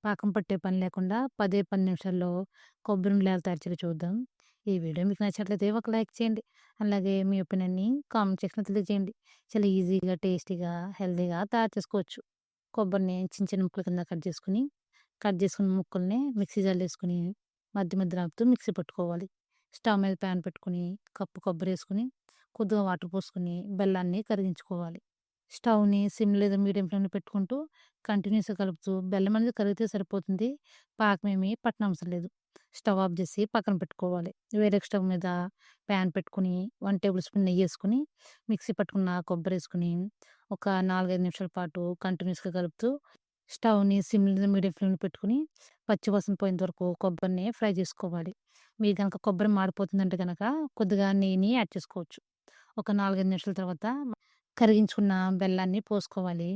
పాకం పట్టే పని లేకుండా 10 నిమిషాల్లో కొబ్బరి ఉండలు తయారు చేయడం చూద్దాం. ఈ వీడియో మీకు నచ్చినట్లయితే ఒక లైక్ చేయండి. అలాగే మీ ఒపీనియన్‌ని కామెంట్ సెక్షన్‌లో తెలియజేయండి. చాలా ఈజీగా, టేస్టీగా, హెల్తీగా తయారు చేసుకోవచ్చు. కొబ్బరిని చిన్న చిన్న ముక్కల కింద కట్ చేసుకున్న ముక్కల్ని మిక్సీ జార్‌లో ఏసుకొని మధ్య మధ్యలో ఆపుతూ మిక్సీ పట్టుకోవాలి. స్టవ్ మీద పాన్ పెట్టుకొని కప్పు కొబ్బరేసుకొని కొద్దిగా వాటర్ పోసుకొని బెల్లాన్ని కరిగించుకోవాలి. స్టవ్‌ని సిమ్ లేదా మీడియం ఫ్లేమ్‌లో పెట్టుకుంటూ కంటిన్యూయస్‌గా కలుపుతూ బెల్లం అనేది కరిగితే సరిపోతుంది. పాకమేమి పట్టనవసరం లేదు. స్టవ్ ఆఫ్ జేసి పక్కన పెట్టుకోవాలి. వేరే స్టవ్ మీద పాన్ పెట్టుకొని 1 టేబుల్ స్పూన్ నెయ్యేసుకొని మిక్సీ పట్టుకున్న కొబ్బరేసుకొని ఒక 4, 5 నిమిషాల పాటు కంటిన్యూయస్‌గా కలుపుతూ స్టవ్‌ని సిమ్ లేదా మీడియం ఫ్లేమ్‌లో పెట్టుకొని పచ్చి వాసన పోయేంత వరకు కొబ్బరిని ఫ్రై చేసుకోవాలి. మీకు గనక కొబ్బరి మాడిపోతుందంటే గనక కొద్దిగా నెయ్యిని యాడ్ చేసుకోవచ్చు. ఒక 4, 5 నిమిషాల తర్వాత కరిగించుకున్న బెల్లాన్ని పోసుకోవాలి.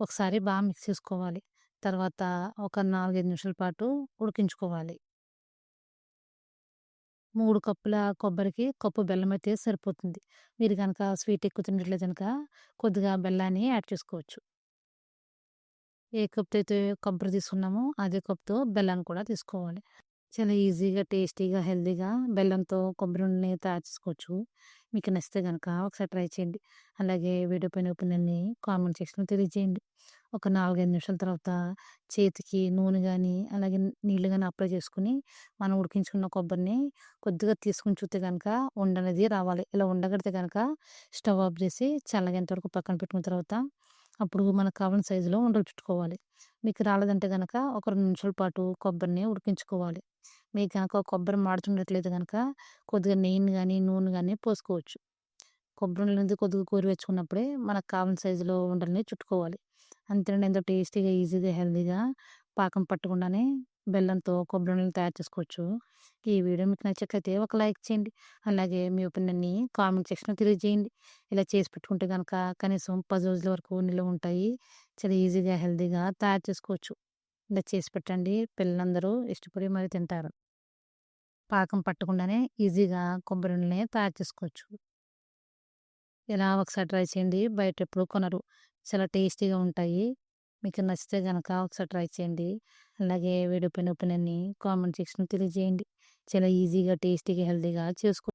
ఒకసారి మిక్స్ చేసుకోవాలి. తర్వాత ఒక 4, 5 నిమిషాల పాటు ఉడికించుకోవాలి. 3 కప్పుల కొబ్బరికి కప్పు బెల్లమైతే సరిపోతుంది. మీరు గనక స్వీట్ ఎక్కువ తినట్లేదు గనక కొద్దిగా బెల్లాన్ని యాడ్ చేసుకోవచ్చు. ఏ కప్‌తో అయితే కొబ్బరి తీసుకున్నామో అదే కప్‌తో బెల్లాన్ని కూడా తీసుకోవాలి. చాలా ఈజీగా, టేస్టీగా, హెల్తీగా బెల్లంతో కొబ్బరి ఉండని తయారు చేసుకోవచ్చు. మీకు నచ్చితే గనక ఒకసారి ట్రై చేయండి. అలాగే వీడియో పైన ఒపీనియన్‌ని కామెంట్ సెక్షన్‌లో తెలియజేయండి. ఒక 4, 5 నిమిషాల తర్వాత చేతికి నూనె గాని, అలాగే నీళ్ళు గాని అప్లై చేసుకొని మనం ఉడికించుకున్న కొబ్బరిని కొద్దిగా తీసుకొని చూస్తే గనక ఉండనేది రావాలి. ఇలా ఉండగడితే గనక స్టవ్ ఆఫ్ చేసి చల్లగేంత వరకు పక్కన పెట్టుకున్న తర్వాత అప్పుడు మనకు కావాల్సిన సైజులో ఉండలు చుట్టుకోవాలి. మీకు రాలేదంటే గనక ఒక 2 నిమిషాల పాటు కొబ్బరిని ఉడికించుకోవాలి. మీకు గనక కొబ్బరి మాడుతున్నట్లయితే గనక కొద్దిగా నెయ్యిని గాని, నూనె గాని పోసుకోవచ్చు. కొబ్బరుండలనేది కొద్దిగా గోరువెచ్చగున్నప్పుడే మనకు కావాల్సిన సైజులో ఉండల్ని చుట్టుకోవాలి. అంతేనండి, ఎంతో టేస్టీగా, ఈజీగా, హెల్తీగా పాకం పట్టకుండానే బెల్లంతో కొబ్బరుండలు తయారు చేసుకోవచ్చు. ఈ వీడియో మీకు నచ్చినట్లయితే ఒక లైక్ చేయండి. అలాగే మీ ఒపీనియన్‌ని కామెంట్ సెక్షన్‌లో తెలియజేయండి. ఇలా చేసి పెట్టుకుంటే గనక కనీసం 10 రోజుల వరకు నిలువ ఉంటాయి. చాలా ఈజీగా, హెల్తీగా తయారు చేసుకోవచ్చు. ఇలా చేసి పెట్టండి. పిల్లలందరూ ఇష్టపడి మరి తింటారు. పాకం పట్టకుండానే ఈజీగా కొబ్బరుండల్ని తయారు చేసుకోవచ్చు. ఇలా ఒకసారి ట్రై చేయండి. బయటెప్పుడు కొనరు. చాలా టేస్టీగా ఉంటాయి. మీకు నచ్చితే గనక ఒకసారి ట్రై చేయండి. అలాగే వీడియో పైన ఒపీనియన్‌ని కామెంట్ సెక్షన్‌లో తెలియజేయండి. చాలా ఈజీగా, టేస్టీగా, హెల్తీగా చేసుకో